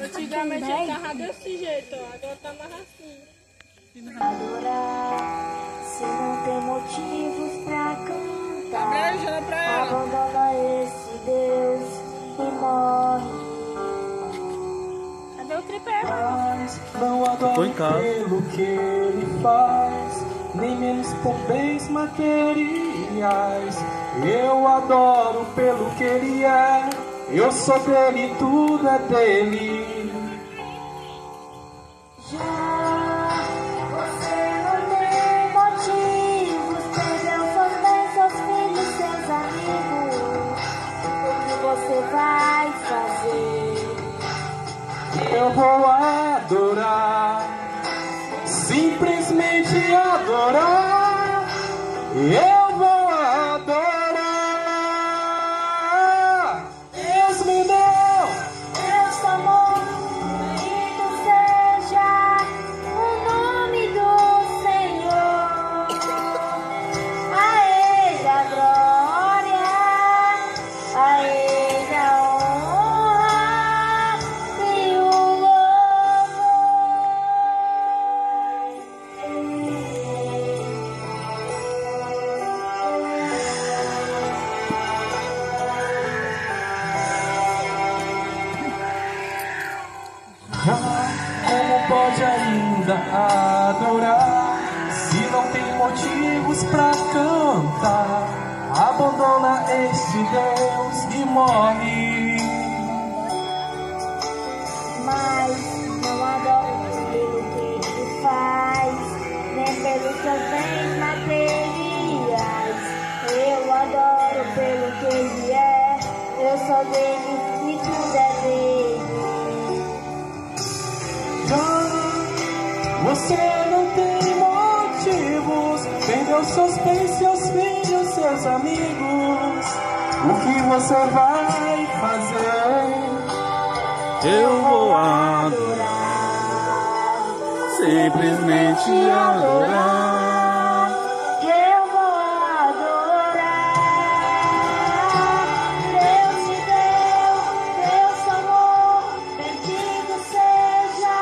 Antigamente ele tava desse jeito, ó. Agora tá mais assim. Adorar, se não tem motivos pra cantar, Tá beijando pra ela. abandona esse Deus e morre. Cadê o tripé? Não adoro pelo que ele faz, nem menos por bens materiais. Eu adoro pelo que ele é. Eu sou dele, tudo é dele. Já você não tem motivos, perdeu seus bens, seus filhos, seus amigos. O que você vai fazer? Eu vou adorar, simplesmente adorar. Eu vou adorar. Deus me deu, Deus tomou, bendito seja o nome do Senhor. A Ele a glória, a Ele a honra e o louvor. como pode ainda adorar, se não tem motivos pra cantar? Abandona este Deus e morre. Mas não adoro pelo que ele faz, nem pelos seus bens materiais. Eu adoro pelo que ele é. Eu sou dele e tudo é dele. Você não tem motivos, vendeu seus bens, seus filhos, seus amigos. O que você vai fazer? Eu vou adorar, simplesmente adorar. Eu vou adorar. Deus te deu, Deus tomou, bendito seja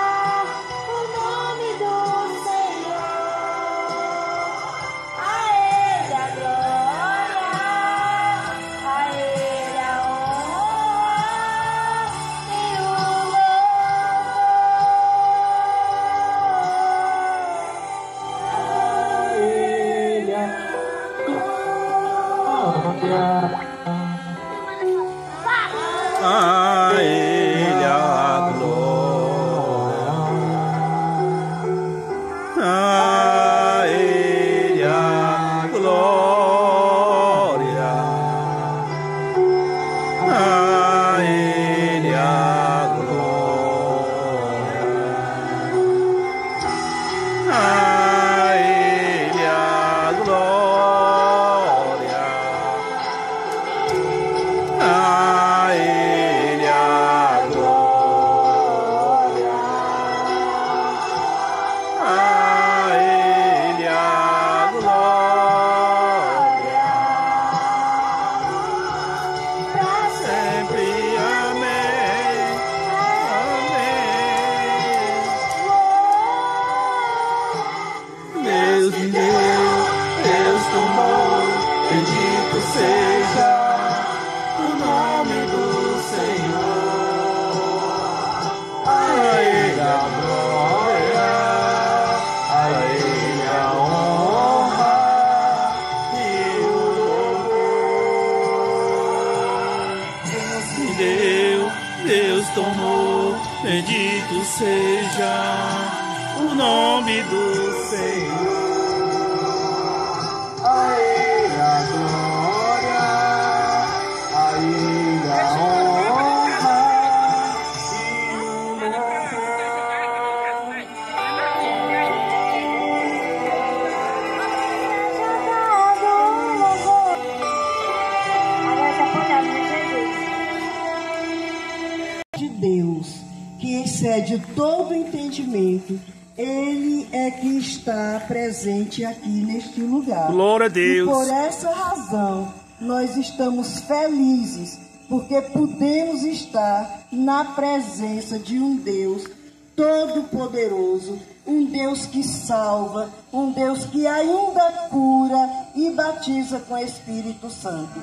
o nome do Senhor. A Ele a glória, a Ele a honra e o A Ele a glória, a Ele a glória, a Ele a glória, a Ele a glória, a Ele a glória, a Ele a glória, pra sempre. Amém, amém. Deus me deu, Deus tomou, bendito seja o nome do Senhor. A Ele a glória, a Ele a honra e o louvor. Deus me deu, Deus tomou, bendito seja o nome do Senhor. A Ele a glória, a Ele a honra e o louvor. Agora tá apontado no Jesus. De Deus, que excede todo entendimento, Ele é que está presente aqui neste lugar. Glória a Deus. E por essa razão, nós estamos felizes porque podemos estar na presença de um Deus todo-poderoso, um Deus que salva, um Deus que ainda cura e batiza com o Espírito Santo.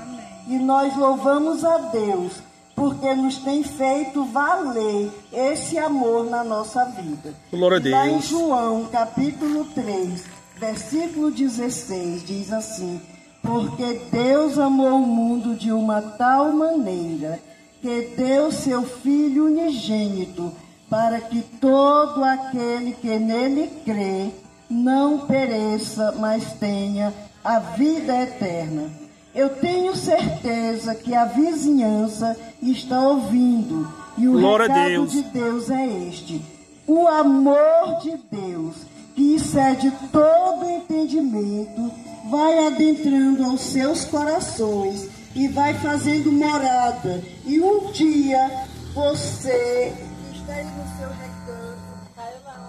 E nós louvamos a Deus, porque nos tem feito valer esse amor na nossa vida. Glória a Deus. Lá em João, capítulo 3, versículo 16, diz assim: porque Deus amou o mundo de uma tal maneira que deu seu Filho unigênito, para que todo aquele que nele crê não pereça, mas tenha a vida eterna. Eu tenho certeza que a vizinhança está ouvindo, e o Glória a recado Deus. de Deus é este: o amor de Deus, que excede todo entendimento, vai adentrando aos seus corações e vai fazendo morada. E um dia você que está aí no seu recanto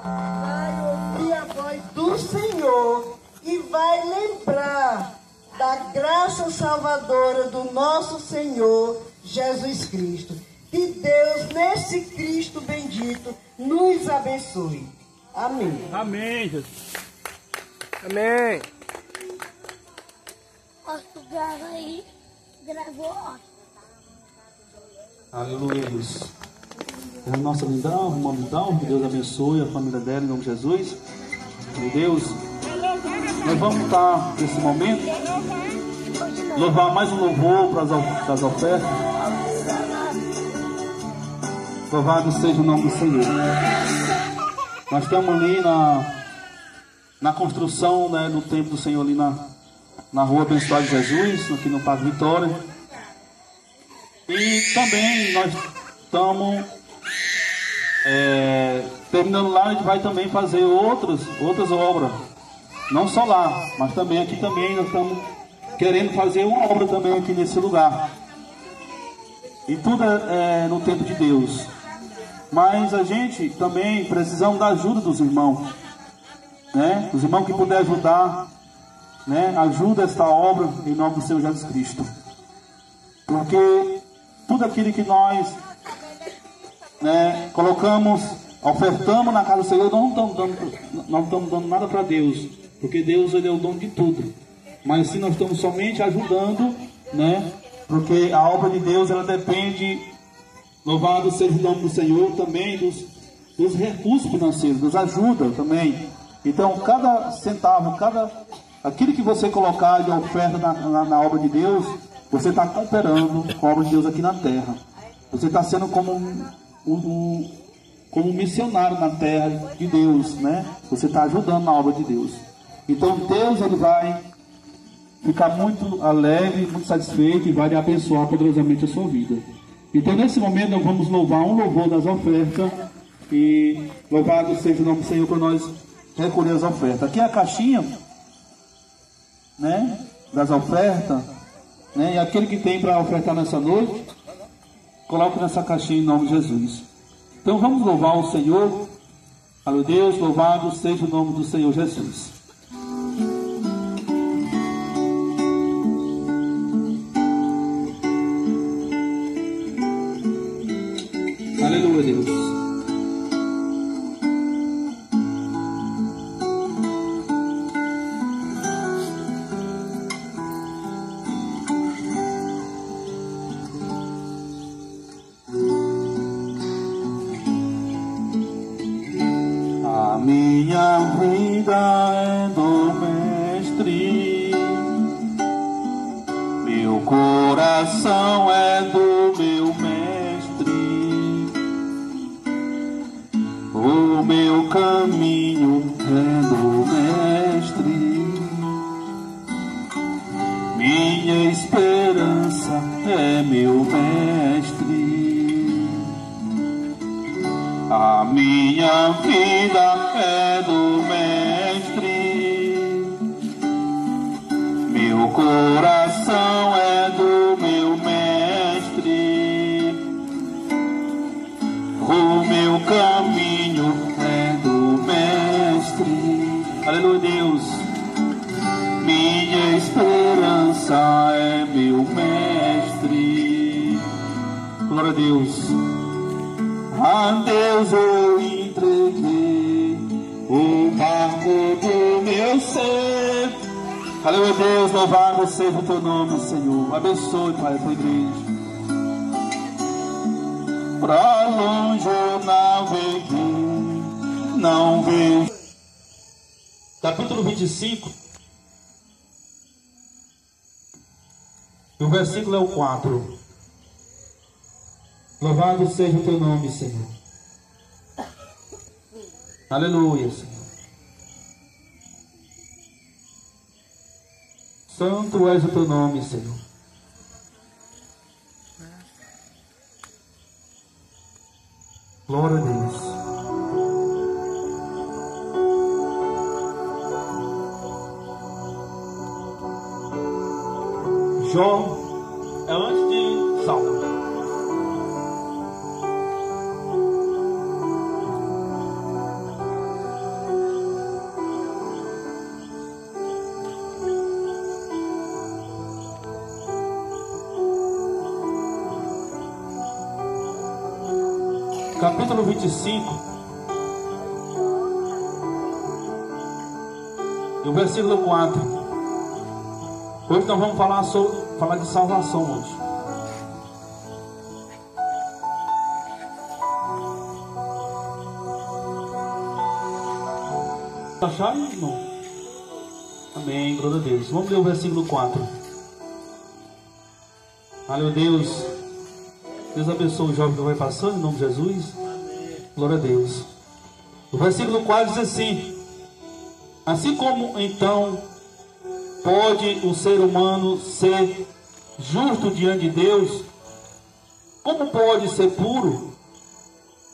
vai ouvir a voz do Senhor e vai lembrar da graça salvadora do nosso Senhor Jesus Cristo. Que Deus, nesse Cristo bendito, nos abençoe. Amém. Amém, Jesus. Amém. Portugal aí gravou, ó. Aleluia, Deus. É a nossa lindão, irmã lindão, que Deus abençoe a família dela em nome de Jesus. Meu Deus, nós vamos estar nesse momento, louvar mais um louvor para as ofertas. Louvado seja o nome do Senhor. Nós estamos ali na construção, né, do templo do Senhor, ali na rua Abençoado Jesus, aqui no Parque Vitória. E também nós estamos terminando lá, a gente vai também fazer outras obras. Não só lá, mas também aqui também nós estamos querendo fazer uma obra também aqui nesse lugar. E tudo é no tempo de Deus. Mas a gente também precisamos da ajuda dos irmãos, né? Os irmãos que puderem ajudar, né? Ajuda esta obra em nome do Senhor Jesus Cristo. Porque tudo aquilo que nós, né, colocamos, ofertamos na casa do Senhor, não estamos dando nada para Deus, porque Deus, Ele é o dono de tudo. Mas sim, nós estamos somente ajudando, né? Porque a obra de Deus, ela depende, louvado seja o nome do Senhor, também dos recursos financeiros, nos ajuda também. Então, cada centavo, aquilo que você colocar de oferta na obra de Deus, você está cooperando com a obra de Deus aqui na terra. Você está sendo como um missionário na terra de Deus, né? Você está ajudando na obra de Deus. Então Deus, Ele vai ficar muito alegre, muito satisfeito e vai lhe abençoar poderosamente a sua vida. Então nesse momento nós vamos louvar um louvor das ofertas. E louvado seja o nome do Senhor para nós recolher as ofertas. Aqui é a caixinha, né, das ofertas, né? E aquele que tem para ofertar nessa noite, coloque nessa caixinha em nome de Jesus. Então vamos louvar o Senhor. Aleluia, Deus, louvado seja o nome do Senhor Jesus. Aleluia, Deus. A minha vida é do Mestre, meu coração é do meu Mestre, o meu caminho é do Mestre, minha esperança é meu Mestre. A minha vida é do Mestre, meu coração é do meu Mestre, o meu caminho é do Mestre. Aleluia, Deus. Minha esperança é meu Mestre, Glória a Deus. A Deus eu entreguei o amor do meu ser. Aleluia, Deus, louvado seja o teu nome, Senhor. Abençoe, Pai, a tua igreja. Pra longe eu naveguei, não vejo. Capítulo 25. E o versículo é o 4. Louvado seja o teu nome, Senhor. Aleluia, Senhor. Santo és o teu nome, Senhor. Glória a Deus. Jó é antes de Salmo. Capítulo 25 e o versículo 4. Hoje nós vamos falar de salvação hoje. Acharam, irmão? Amém, glória a Deus. Vamos ler o versículo 4. Aleluia, Deus. Deus abençoe o jovem que vai passando, em nome de Jesus. Glória a Deus. O versículo 4 diz assim: assim como então pode o ser humano ser justo diante de Deus, como pode ser puro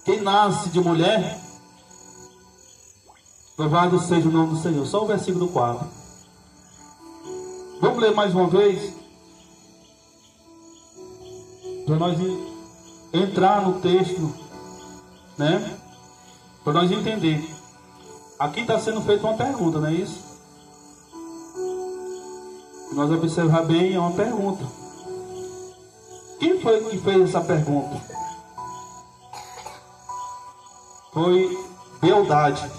quem nasce de mulher? Louvado seja o nome do Senhor. Só o versículo 4. Vamos ler mais uma vez, para nós entrar no texto, né? Para nós entender. Aqui está sendo feita uma pergunta, não é isso? Se nós observar bem, é uma pergunta. Quem foi que fez essa pergunta? Foi Bildade.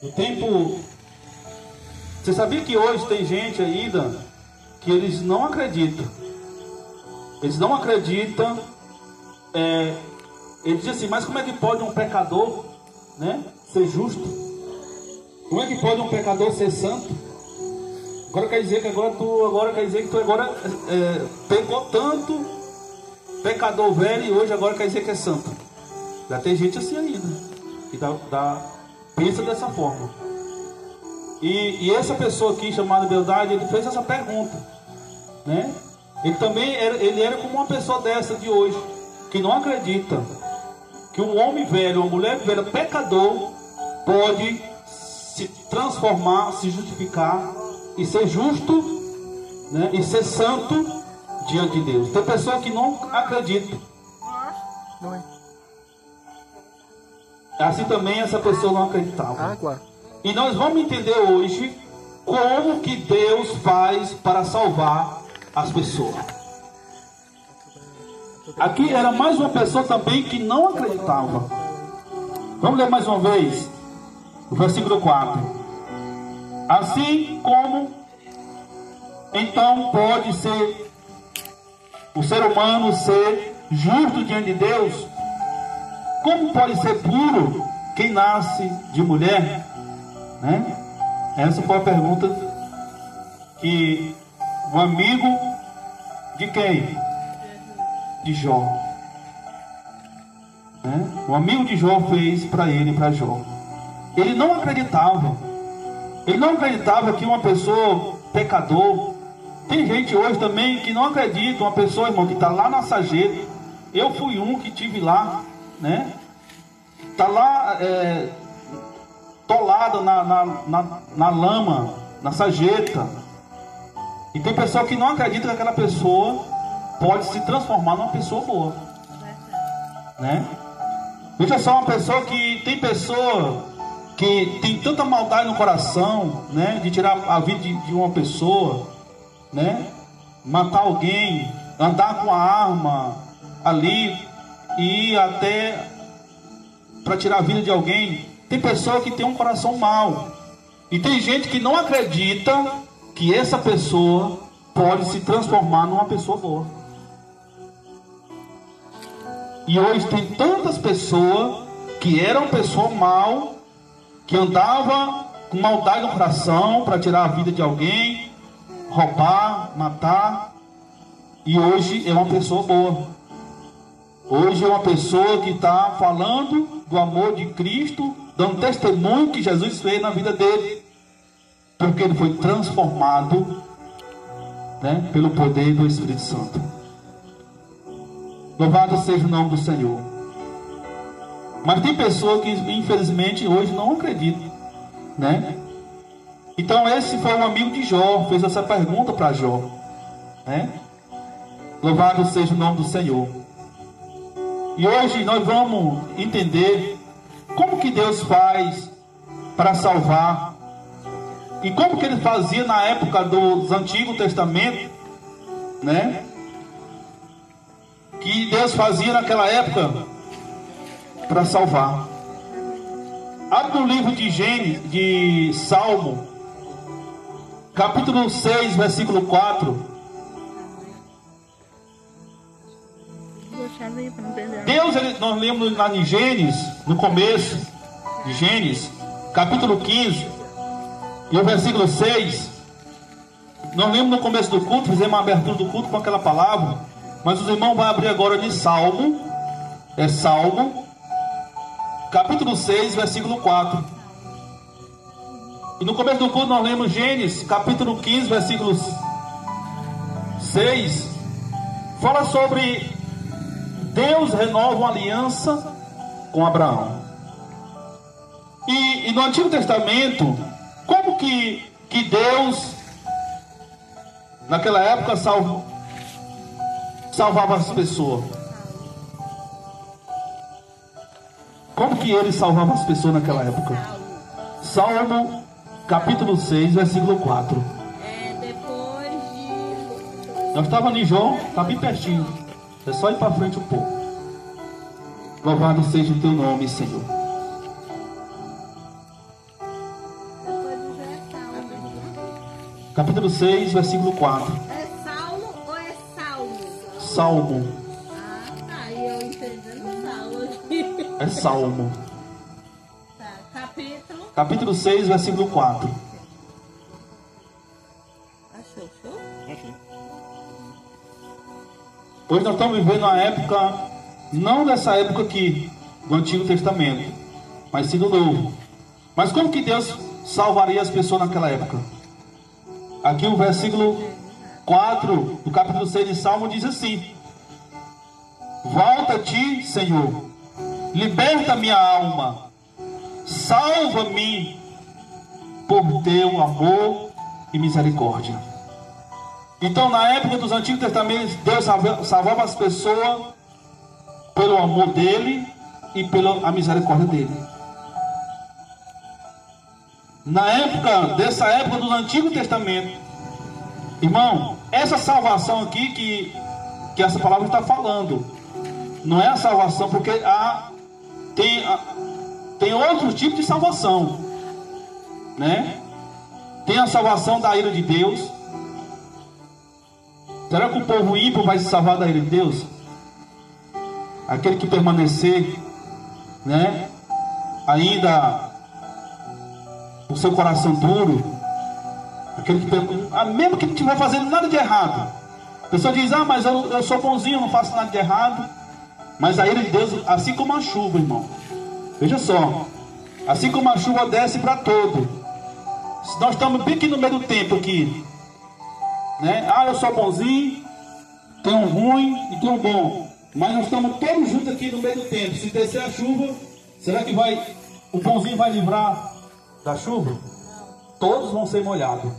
No tempo... Você sabia que hoje tem gente ainda que eles não acreditam? Eles não acreditam. Eles dizem assim: mas como é que pode um pecador, né, ser justo? Como é que pode um pecador ser santo? Agora quer dizer que tu pegou tanto pecador velho e hoje agora quer dizer que é santo. Já tem gente assim ainda que pensa dessa forma. E essa pessoa aqui chamada Bildade, ele fez essa pergunta, né? Ele era como uma pessoa dessa de hoje, que não acredita que um homem velho, uma mulher velha, pecador, pode se transformar, se justificar e ser justo, né? E ser santo diante de Deus. Tem pessoa que não acredita. Assim também essa pessoa não acreditava. E nós vamos entender hoje como que Deus faz para salvar as pessoas. Aqui era mais uma pessoa também que não acreditava. Vamos ler mais uma vez o versículo 4. Assim como então pode ser o ser humano ser justo diante de Deus, como pode ser puro quem nasce de mulher? Né? Essa foi a pergunta que o amigo de quem? De Jó, né? O amigo de Jó fez para ele, para Jó. Ele não acreditava que uma pessoa pecador. Tem gente hoje também que não acredita. Uma pessoa, irmão, que está lá na sarjeta. Eu fui um que tive lá, né? Está lá tolado na lama, na sarjeta. E tem pessoa que não acredita que aquela pessoa pode se transformar numa pessoa boa, né? Veja só, uma pessoa que tem tanta maldade no coração, né? De tirar a vida de uma pessoa, né? Matar alguém, andar com a arma ali e ir até para tirar a vida de alguém. Tem pessoa que tem um coração mau. E tem gente que não acredita que essa pessoa pode se transformar numa pessoa boa. E hoje tem tantas pessoas que eram pessoa mal, que andava com maldade no coração para tirar a vida de alguém, roubar, matar, e hoje é uma pessoa boa. Hoje é uma pessoa que está falando do amor de Cristo, dando testemunho que Jesus fez na vida dele, porque ele foi transformado, né, pelo poder do Espírito Santo. Louvado seja o nome do Senhor. Mas tem pessoas que infelizmente hoje não acreditam, né? Então esse foi um amigo de Jó, fez essa pergunta para Jó, né? Louvado seja o nome do Senhor. E hoje nós vamos entender como que Deus faz para salvar, e como que ele fazia na época do Antigo Testamento, né? Que Deus fazia naquela época para salvar. Abre no livro de Gênesis, de Salmo, capítulo 6, versículo 4. Deus, nós lemos lá em Gênesis, no começo de Gênesis, capítulo 15, e o versículo 6. Nós lemos no começo do culto, fizemos uma abertura do culto com aquela palavra, mas os irmãos vão abrir agora de Salmo, Salmo, capítulo 6, versículo 4. E no começo do culto nós lemos Gênesis, capítulo 15, versículo 6. Fala sobre Deus renova uma aliança com Abraão. E no Antigo Testamento, como que Deus, naquela época, salvava as pessoas? Como que ele salvava as pessoas naquela época? Salmo, capítulo 6, versículo 4. Depois de... Nós estávamos em João, está bem pertinho. É só ir para frente um pouco. Louvado seja o teu nome, Senhor. Capítulo 6, versículo 4. É Salmo ou é Salmo? Salmo. Ah, tá. E eu entendendo Salmo aqui. É Salmo. Tá. Capítulo. Capítulo 6, versículo 4. Achou? Hoje nós estamos vivendo uma época, não dessa época aqui, do Antigo Testamento, mas sim do Novo. Mas como que Deus salvaria as pessoas naquela época? Aqui o versículo 4 do capítulo 6 de Salmo diz assim: volta-te, Senhor, liberta minha alma, salva-me por teu amor e misericórdia. Então, na época dos Antigos Testamentos, Deus salvava as pessoas pelo amor dele e pela misericórdia dele. Dessa época do Antigo Testamento, irmão, essa salvação aqui que essa palavra está falando, não é a salvação, porque tem outro tipo de salvação, né? Tem a salvação da ira de Deus. Será que o povo ímpio vai se salvar da ira de Deus? Aquele que permanecer, né, ainda com seu coração duro, aquele que mesmo que não estiver fazendo nada de errado. A pessoa diz: ah, mas eu sou bonzinho, não faço nada de errado. Mas a ira de Deus, assim como a chuva, irmão, veja só, assim como a chuva desce para todo. Nós estamos bem aqui no meio do tempo aqui, né? Ah, eu sou bonzinho, tem um ruim e tem um bom, mas nós estamos todos juntos aqui no meio do tempo. Se descer a chuva, será que o bonzinho vai livrar da chuva? Todos vão ser molhados.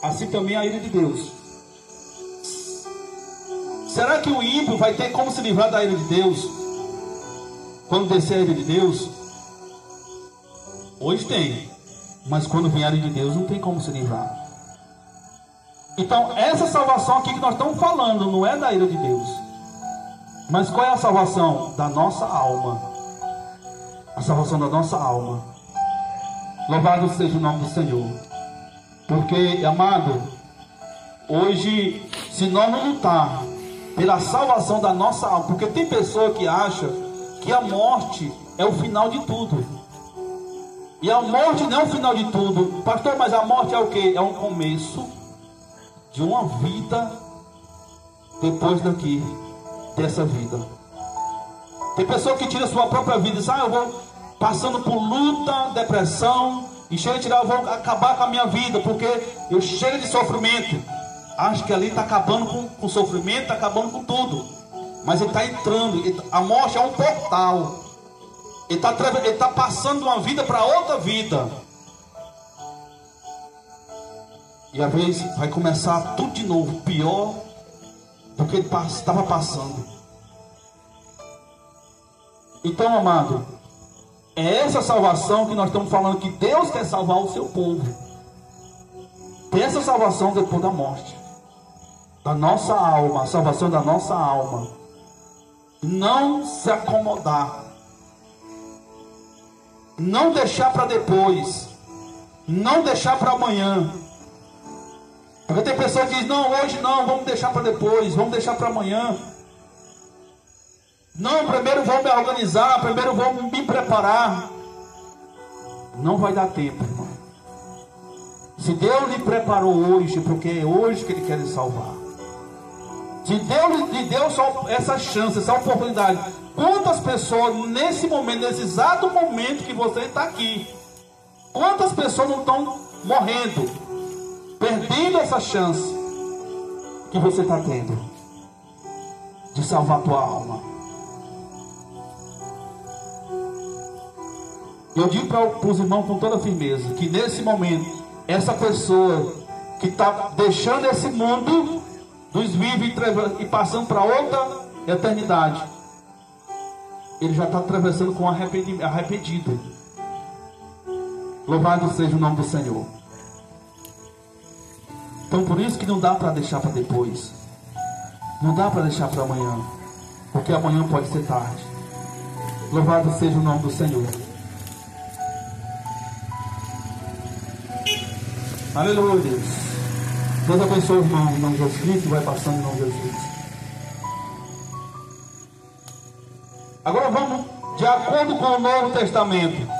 Assim também a ira de Deus. Será que o ímpio vai ter como se livrar da ira de Deus quando descer a ira de Deus? Hoje tem, mas quando vem a ira de Deus não tem como se livrar. Então, essa salvação aqui que nós estamos falando não é da ira de Deus. Mas qual é a salvação? Da nossa alma. A salvação da nossa alma. Louvado seja o nome do Senhor. Porque, amado, hoje, se nós não lutar pela salvação da nossa alma, porque tem pessoa que acha que a morte é o final de tudo. E a morte não é o final de tudo. Pastor, mas a morte é o quê? É um começo de uma vida depois dessa vida. Tem pessoa que tira a sua própria vida e diz, eu vou passando por luta, depressão, e chega de tirar, eu vou acabar com a minha vida, porque eu chego de sofrimento. Acho que ali está acabando com o sofrimento, está acabando com tudo. Mas ele está entrando, a morte é um portal. Ele está passando de uma vida para outra vida. E às vezes vai começar tudo de novo, pior do que ele estava passando. Então, amado, é essa salvação que nós estamos falando, que Deus quer salvar o seu povo. Tem essa salvação depois da morte. Da nossa alma, a salvação da nossa alma. Não se acomodar. Não deixar para depois. Não deixar para amanhã. Porque tem pessoas que dizem, não, hoje não, vamos deixar para depois, vamos deixar para amanhã. Não, primeiro vou me organizar, primeiro vou me preparar. Não vai dar tempo, irmão. Se Deus lhe preparou hoje, porque é hoje que Ele quer lhe salvar. Se Deus lhe deu só essa chance, essa oportunidade. Quantas pessoas nesse momento, nesse exato momento que você está aqui, quantas pessoas não estão morrendo, perdendo essa chance que você está tendo de salvar a tua alma? Eu digo para os irmãos com toda firmeza que nesse momento, essa pessoa que está deixando esse mundo dos vivos e passando para outra eternidade, ele já está atravessando com arrependido. Louvado seja o nome do Senhor. Então por isso que não dá para deixar para depois. Não dá para deixar para amanhã. Porque amanhã pode ser tarde. Louvado seja o nome do Senhor. Aleluia, Deus. Deus abençoe o irmão em nome de Jesus Cristo. Vai passando em nome de Jesus. Agora vamos de acordo com o Novo Testamento.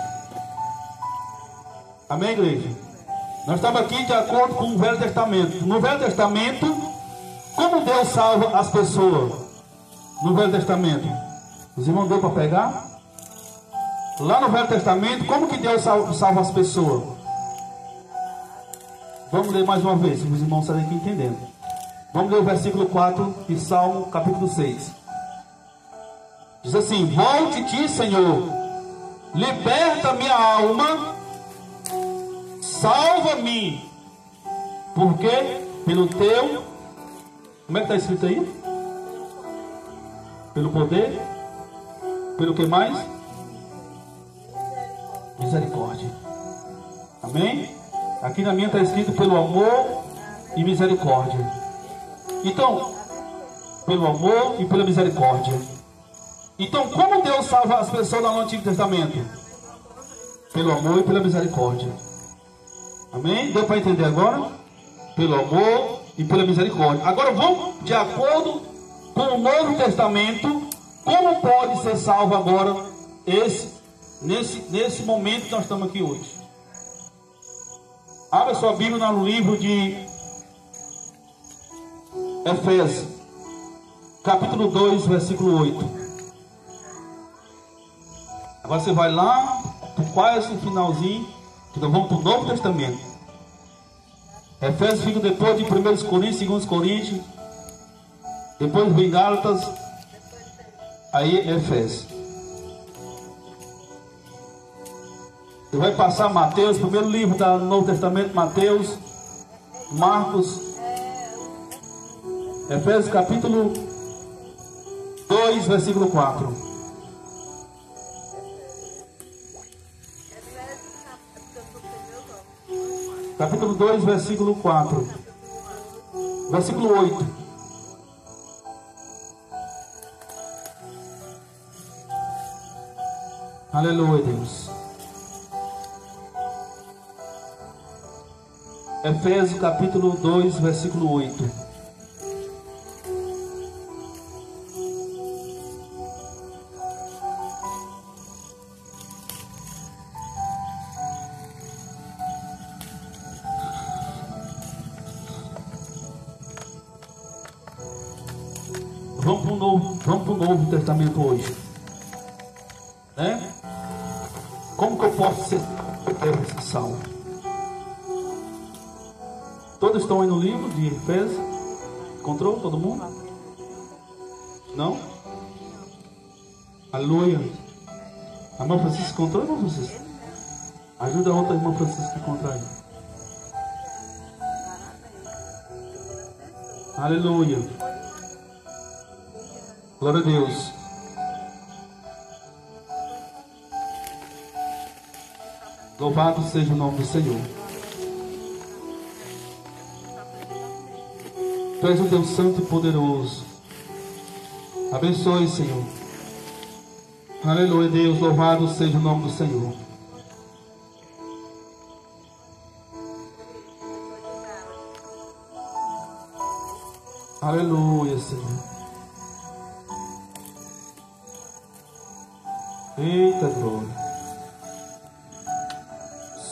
Amém, igreja? Nós estamos aqui de acordo com o Velho Testamento. No Velho Testamento, como Deus salva as pessoas? No Velho Testamento, os irmãos deu para pegar? Lá no Velho Testamento, como que Deus salva as pessoas? Vamos ler mais uma vez, se os irmãos estarem aqui entendendo. Vamos ler o versículo 4 de Salmo, capítulo 6. Diz assim: volte-te, Senhor, liberta minha alma, salva-me, porque pelo teu, como é que está escrito aí? Pelo poder, pelo que mais? Misericórdia. Amém? Aqui na minha está escrito pelo amor e misericórdia. Então, pelo amor e pela misericórdia. Então, como Deus salva as pessoas lá no Antigo Testamento? Pelo amor e pela misericórdia. Amém? Deu para entender agora? Pelo amor e pela misericórdia. Agora vamos de acordo com o Novo Testamento. Como pode ser salvo agora nesse momento que nós estamos aqui hoje? Abra sua Bíblia no livro de Efésios, capítulo 2, versículo 8. Agora você vai lá, quase no finalzinho, que nós vamos para o Novo Testamento. Efésios fica depois de 1 Coríntios, 2 Coríntios, depois vem Gálatas, aí Efésios. Você vai passar Mateus, primeiro livro do Novo Testamento, Mateus, Marcos, Efésios capítulo 2, versículo 4. Capítulo 2, versículo 4. versículo 8. Aleluia, Deus. Efésios capítulo 2, versículo 8. Vamos para o Novo Testamento hoje, né? Como que eu posso ser salvo? Todos estão aí no livro de Efésios? Encontrou todo mundo? Não? Aleluia. A irmã Francisca encontrou, irmã Francisca? Ajuda a outra irmã Francisca a encontrar aí. Aleluia. Glória a Deus. Louvado seja o nome do Senhor. Tu és um Deus santo e poderoso. Abençoe, Senhor. Aleluia, Deus. Louvado seja o nome do Senhor. Aleluia, Senhor. Eita glória.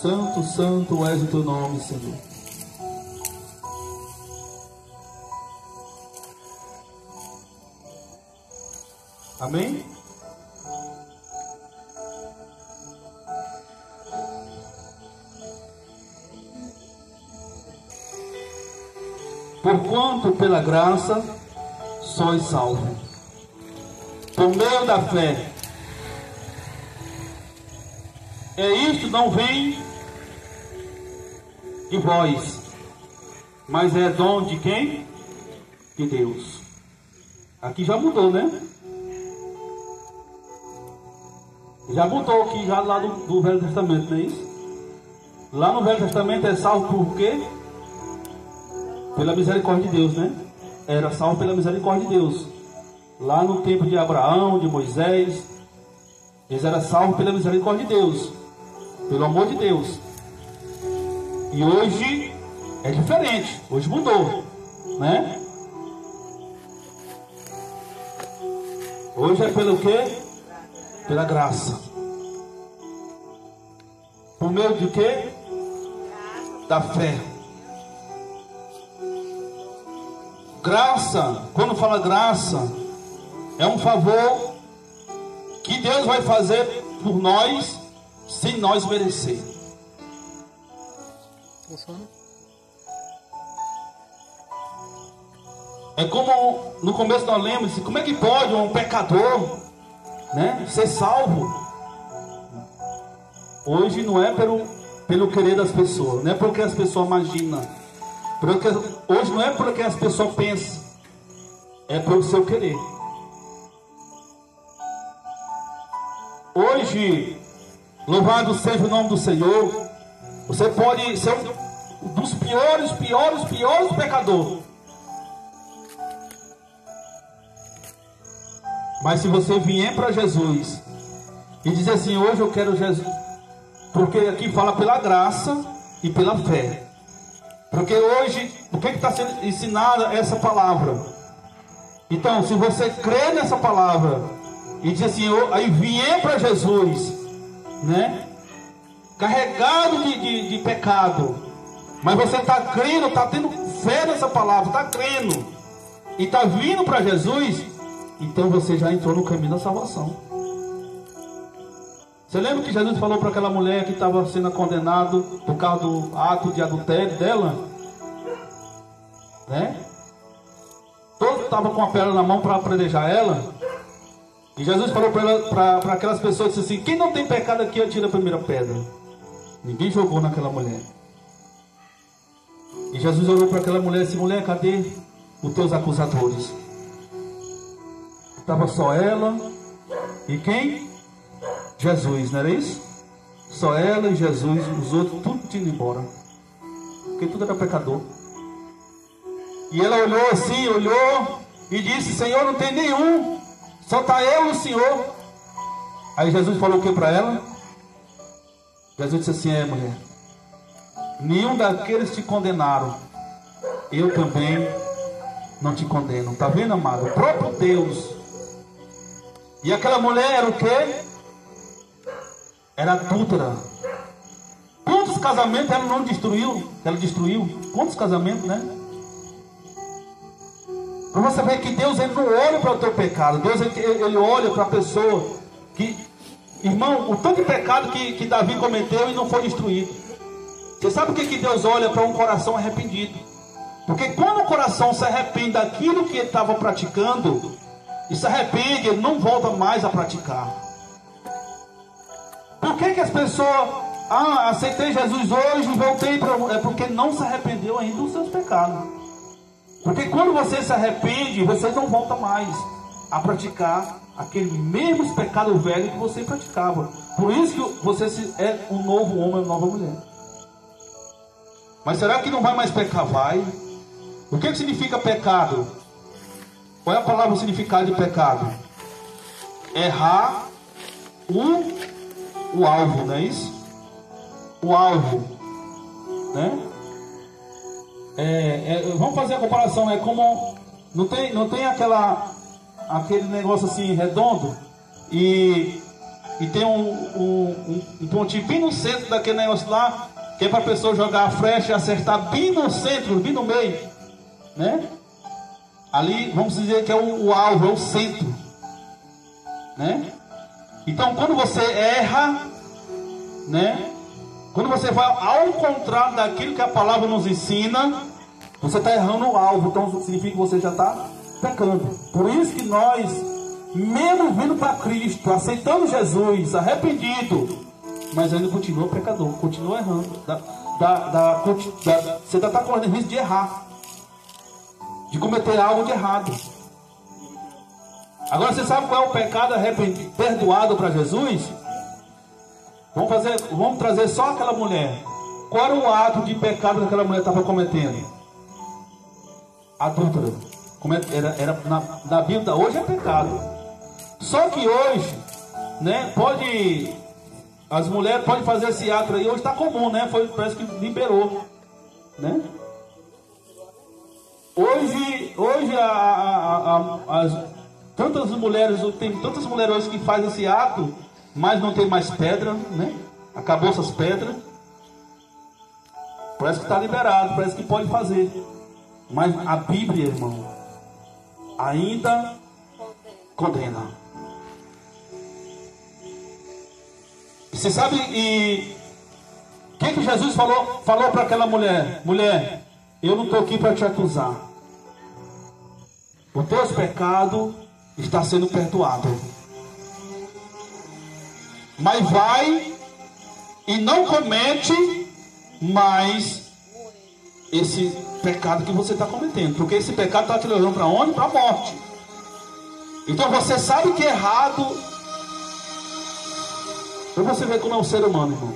Santo, santo és o teu nome, Senhor. Amém? Porquanto pela graça sois salvos, por meio da fé. Isto não vem de vós, mas é dom de quem? De Deus. Aqui já mudou, né? Já mudou aqui, já lá do Velho Testamento, não é isso? Lá no Velho Testamento é salvo por quê? Pela misericórdia de Deus, né? Era salvo pela misericórdia de Deus. Lá no tempo de Abraão, de Moisés, eles eram salvos pela misericórdia de Deus, pelo amor de Deus. E hoje é diferente, hoje mudou, né? Hoje é pelo quê? Pela graça. Por meio de quê? Da fé. Graça, quando fala graça, é um favor que Deus vai fazer por nós sem nós merecer. É como no começo nós lemos, como é que pode um pecador, né, ser salvo? Hoje não é pelo querer das pessoas, não é porque as pessoas imaginam, hoje não é porque as pessoas pensam, é pelo seu querer. Hoje, louvado seja o nome do Senhor, você pode ser um dos piores pecadores. Mas se você vier para Jesus e dizer assim, hoje eu quero Jesus, porque aqui fala pela graça e pela fé. Porque hoje, o que está sendo ensinada essa palavra? Então, se você crê nessa palavra e diz assim, aí vier para Jesus, né? Carregado de pecado, mas você está crendo, está tendo fé nessa palavra, está crendo e está vindo para Jesus, então você já entrou no caminho da salvação. Você lembra que Jesus falou para aquela mulher que estava sendo condenada por causa do ato de adultério dela, né? Todo estava com a pedra na mão para apedrejar ela. E Jesus falou para aquelas pessoas, disse assim, quem não tem pecado aqui, atira a primeira pedra. Ninguém jogou naquela mulher. E Jesus olhou para aquela mulher e disse, mulher, cadê os teus acusadores? Estava só ela e quem? Jesus, não era isso? Só ela e Jesus, os outros tudo tinham ido embora, porque tudo era pecador. E ela olhou assim, olhou e disse: Senhor, não tem nenhum, só está eu e o Senhor. Aí Jesus falou o que para ela? Jesus disse assim: mulher, nenhum daqueles te condenaram, eu também não te condeno. Está vendo, amado? O próprio Deus. E aquela mulher era o quê? Era adúltera. Quantos casamentos ela não destruiu? Ela destruiu. Quantos casamentos, né? Para você ver que Deus, ele não olha para o teu pecado. Deus, ele olha para a pessoa que... Irmão, o tanto de pecado que Davi cometeu e não foi destruído. Você sabe o que Deus olha para um coração arrependido? Porque quando o coração se arrepende daquilo que ele estava praticando, e se arrepende, ele não volta mais a praticar. Por que as pessoas... aceitei Jesus hoje e voltei para... É porque não se arrependeu ainda dos seus pecados. Porque quando você se arrepende, você não volta mais a praticar aquele mesmo pecado velho que você praticava. Por isso que você é um novo homem, uma nova mulher. Mas será que não vai mais pecar? Vai. O que significa pecado? Qual é a palavra, o significado de pecado? Errar o alvo, não é isso? O alvo, né? Vamos fazer a comparação, é como não tem aquele negócio assim redondo e tem um pontinho bem no centro daquele negócio lá, que é para a pessoa jogar a flecha e acertar bem no centro, bem no meio, né? Ali vamos dizer que é o alvo, é o centro, né? Então quando você erra, né? Quando você vai ao contrário daquilo que a palavra nos ensina, você está errando o alvo. Então significa que você já está pecando. Por isso que nós, mesmo vindo para Cristo, aceitando Jesus, arrependido, mas ainda continua pecador, continua errando. Você está correndo risco de errar, de cometer algo de errado. Agora você sabe qual é o pecado perdoado para Jesus? Vamos trazer só aquela mulher. Qual era o ato de pecado que aquela mulher estava cometendo? Adúltera. Na Bíblia hoje é pecado. Só que hoje, né, as mulheres podem fazer esse ato aí. Hoje está comum, né? Parece que liberou, né? Hoje tantas mulheres, tem tantas mulheres hoje que fazem esse ato, mas não tem mais pedra, né? Acabou essas pedras. Parece que está liberado, parece que pode fazer. Mas a Bíblia, irmão, ainda condena. Você sabe o que Jesus falou para aquela mulher? Mulher, eu não estou aqui para te acusar. O teu pecado está sendo perdoado. Mas vai e não comete mais esse pecado que você está cometendo. Porque esse pecado está te levando para onde? Para a morte. Então você sabe que é errado. Para você ver como é o ser humano, irmão.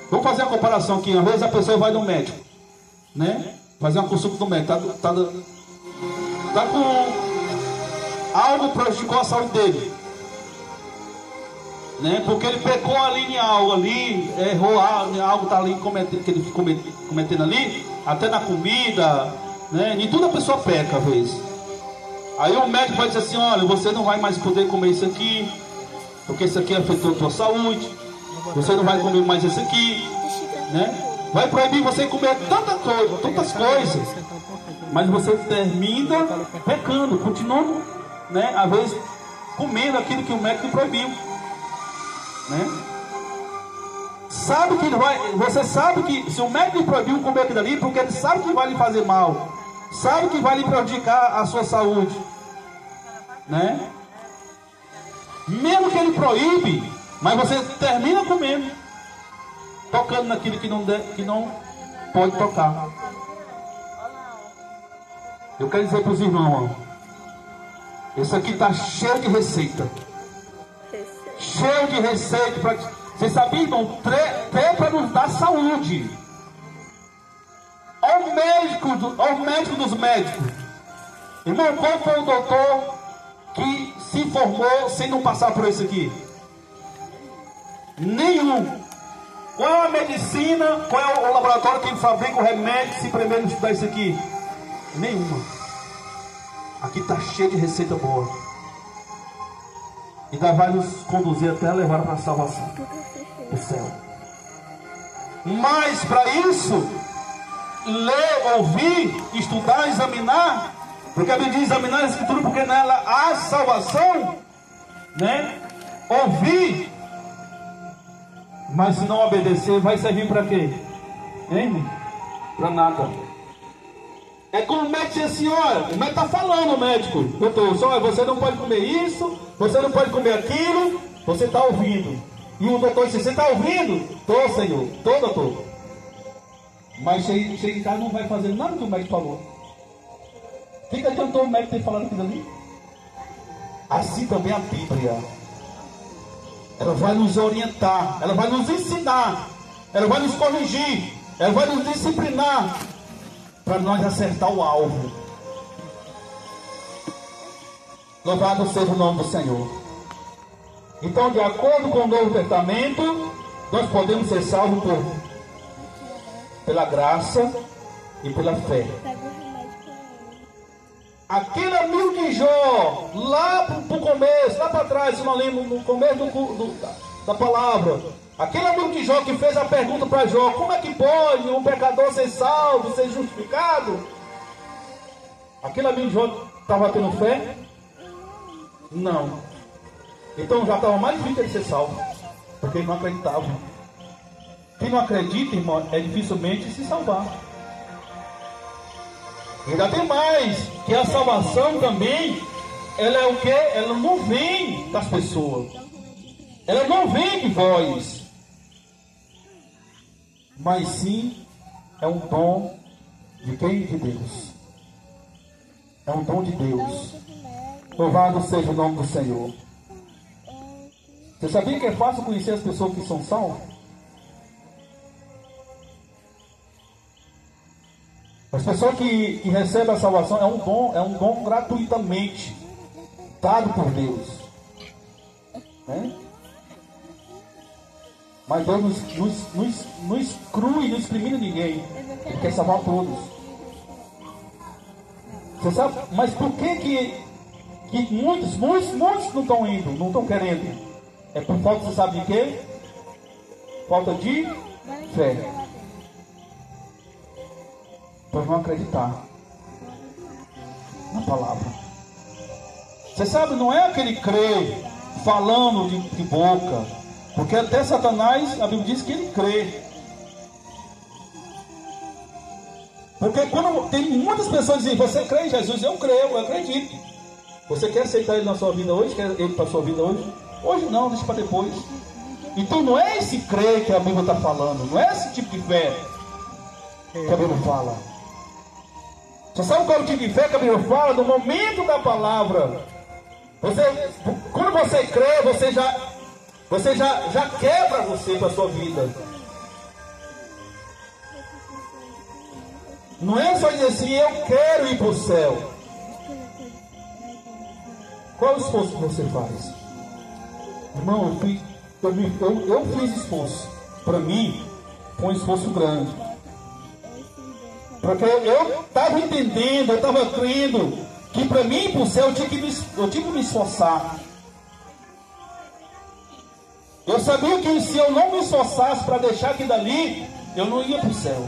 Vamos fazer a comparação aqui. Às vezes a pessoa vai no médico, né? Fazer uma consulta no médico. Tá com algo que prejudicou a saúde dele, né? Porque ele pecou ali em algo ali, errou algo está ali que ele cometendo ali, até na comida, né? Em tudo a pessoa peca às vezes. Aí o médico vai dizer assim: olha, você não vai mais poder comer isso aqui, porque isso aqui afetou a tua saúde. Você não vai comer mais isso aqui, né? Vai proibir você comer tantas coisas, mas você termina pecando, continuando, né? Às vezes comendo aquilo que o médico proibiu, né? Sabe que você sabe que se o médico proibiu comer aquilo ali, porque ele sabe que vai lhe fazer mal, sabe que vai lhe prejudicar a sua saúde, né? Mesmo que ele proíbe, mas você termina comendo, tocando naquilo que não pode tocar. Eu quero dizer para os irmãos, ó, isso aqui está cheio de receita. Cheio de receita. Você sabia, irmão? Até para nos dar saúde. Olha o médico ao médico dos médicos. Irmão, qual foi o doutor que se formou sem não passar por isso aqui? Nenhum. Qual é a medicina, qual é o laboratório que fabrica o remédio se primeiro estudar isso aqui? Nenhuma. Aqui está cheio de receita boa. E ainda vai nos conduzir até levar para a salvação, o céu. Mas para isso, ler, ouvir, estudar, examinar, porque a Bíblia diz examinar a Escritura, porque nela há salvação, né? Ouvir, mas se não obedecer, vai servir para quê? Hein? Para nada. É como o médico diz assim, olha, o médico está falando, o médico, doutor, só você não pode comer isso, você não pode comer aquilo, você está ouvindo. E o doutor disse, você está ouvindo? Estou, Senhor, estou, doutor. Mas chega em casa, não vai fazer nada que o médico falou. O que adiantou o médico ter falado aquilo ali? Assim também a Bíblia. Ela vai nos orientar, ela vai nos ensinar, ela vai nos corrigir, ela vai nos disciplinar, para nós acertar o alvo. Louvado seja o nome do Senhor. Então, de acordo com o Novo Testamento, nós podemos ser salvos pela graça e pela fé. Aquele amigo de Jó, lá para o começo, lá para trás, se não lembro, no começo da palavra, aquele amigo de Jó que fez a pergunta para Jó, como é que pode um pecador ser salvo, ser justificado? Aquele amigo de Jó estava tendo fé? Não. Então já estava mais difícil ele ser salvo, porque ele não acreditava. Quem não acredita, irmão, é dificilmente se salvar. Ainda tem mais, que a salvação também, ela é o quê? Ela não vem das pessoas. Ela não vem de vós. Mas sim, é um dom de quem? De Deus. É um dom de Deus. Louvado seja o nome do Senhor. Você sabia que é fácil conhecer as pessoas que são salvas? As pessoas que recebem a salvação é um dom gratuitamente dado por Deus, né? Mas Deus não exclui, não discrimina ninguém. Ele quer salvar todos. Você sabe? Mas por que muitos não estão indo, não estão querendo? É por falta, você sabe de quê? Falta de fé. Por não acreditar na palavra. Você sabe, não é aquele crer falando de boca, porque até Satanás, a Bíblia diz que ele crê. Porque quando tem muitas pessoas dizem, você crê em Jesus? Eu creio, eu acredito. Você quer aceitar ele na sua vida hoje? Quer ele para a sua vida hoje? Hoje não, deixa para depois. Então não é esse crer que a Bíblia está falando, não é esse tipo de fé que a Bíblia fala. Você sabe qual é o tipo de fé que a Bíblia fala? No momento da palavra. Quando você crê, você já quebra você para a sua vida. Não é só dizer assim, eu quero ir para o céu. Qual é o esforço que você faz? Irmão, eu fiz esforço. Para mim, foi um esforço grande. Porque eu estava entendendo, eu estava crendo que para mim ir para o céu eu tinha que me esforçar. Eu sabia que se eu não me esforçasse para deixar aquilo dali, eu não ia para o céu.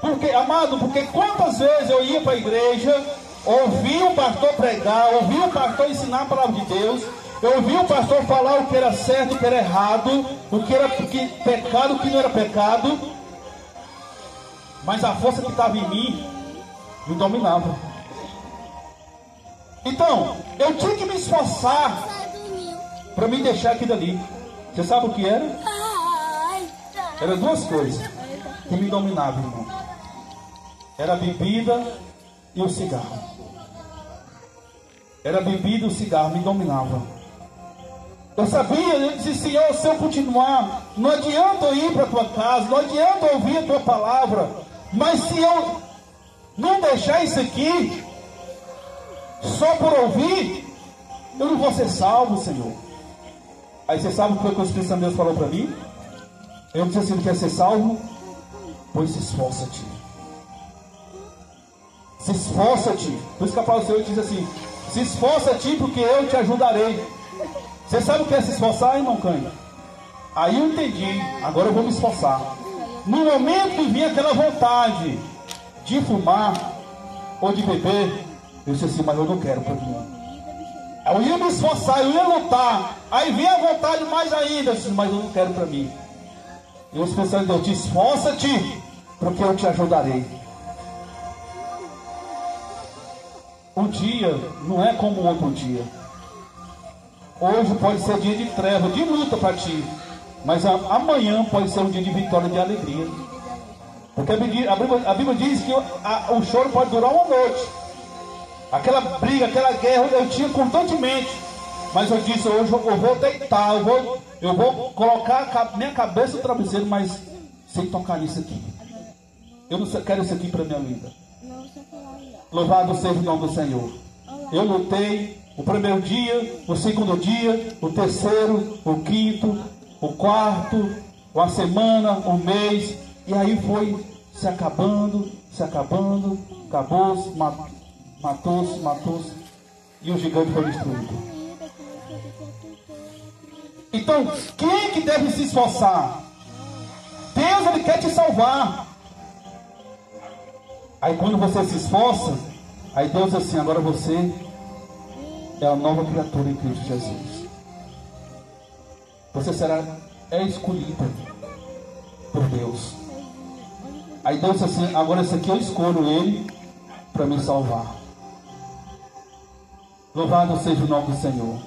Porque, amado, porque quantas vezes eu ia para a igreja, ouvia o pastor pregar, ouvia o pastor ensinar a palavra de Deus, eu ouvia o pastor falar o que era certo, o que era errado, o que era pecado, o que não era pecado, mas a força que estava em mim me dominava. Então, eu tinha que me esforçar para me deixar aquilo ali. Você sabe o que era? Eram duas coisas que me dominavam, irmão. Era a bebida e o cigarro. Era a bebida e o cigarro, me dominava. Eu sabia, eu disse, Senhor, se eu continuar, não adianta eu ir para a tua casa, não adianta eu ouvir a tua palavra, mas se eu não deixar isso aqui, só por ouvir, eu não vou ser salvo, Senhor. Aí você sabe o que o Espírito Santo de Deus falou para mim? Eu disse assim, não quer ser salvo? Pois se esforça-te. Se esforça-te. Por isso que a palavra do Senhor diz assim, se esforça-te porque eu te ajudarei. Você sabe o que é se esforçar, irmão Cândido? Aí eu entendi, agora eu vou me esforçar. No momento que vinha aquela vontade de fumar ou de beber, eu disse assim, mas eu não quero para mim. Eu ia me esforçar, eu ia lutar. Aí vinha a vontade mais ainda, eu disse, mas eu não quero para mim. E o Espírito Santo de Deus disse, esforça-te, porque eu te ajudarei. O dia não é como o outro dia. Hoje pode ser dia de treva, de luta para ti. Mas amanhã pode ser um dia de vitória, de alegria. Porque a Bíblia diz que o choro pode durar uma noite. Aquela briga, aquela guerra eu tinha constantemente. Mas eu disse, hoje eu vou deitar, eu vou colocar minha cabeça no travesseiro, mas sem tocar nisso aqui. Eu não quero isso aqui para minha vida. Louvado seja o nome do Senhor. Eu lutei o primeiro dia, o segundo dia, o terceiro, o quinto, o quarto, a semana, o mês, e aí foi se acabando, acabou-se, matou-se, e o gigante foi destruído. Então, quem é que deve se esforçar? Deus, Ele quer te salvar. Aí quando você se esforça, aí Deus diz assim, agora você é a nova criatura em Cristo Jesus. Você é escolhida por Deus. Aí Deus diz assim, agora esse aqui eu escolho ele para me salvar. Louvado seja o nome do Senhor.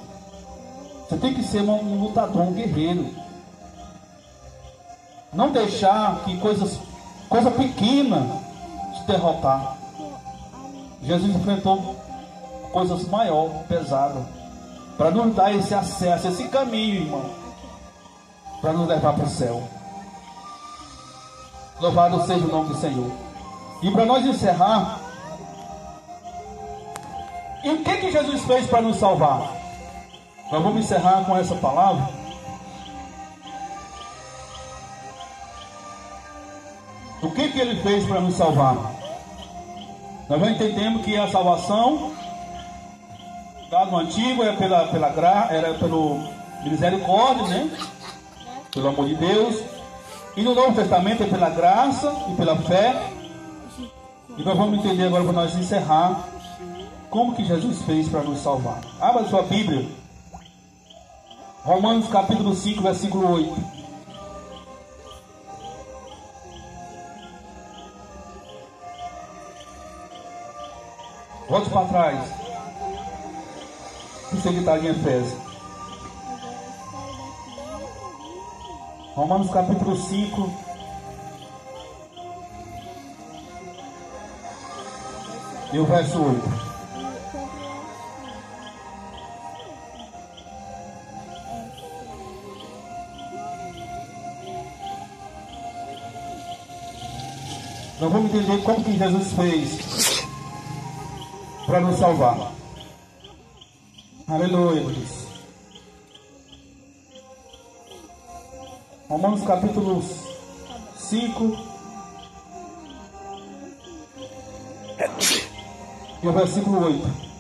Você tem que ser um lutador, um guerreiro. Não deixar que coisa pequena te derrotar. Jesus enfrentou coisas maiores, pesadas, para nos dar esse acesso, esse caminho, irmão, para nos levar para o céu. Louvado seja o nome do Senhor. E para nós encerrar, e o que Jesus fez para nos salvar? Nós vamos encerrar com essa palavra. O que Ele fez para nos salvar? Nós já entendemos que a salvação no antigo era era pelo misericórdia, né? Pelo amor de Deus. E no Novo Testamento é pela graça e pela fé. E nós vamos entender agora, para nós encerrar, como que Jesus fez para nos salvar. Abra sua Bíblia. Romanos capítulo 5, versículo 8. Volte para trás. Você que está em Efésios. Romanos capítulo 5. E o verso 8. Nós vamos entender como que Jesus fez para nos salvar. Aleluia. Romanos capítulo 5 e o versículo 8.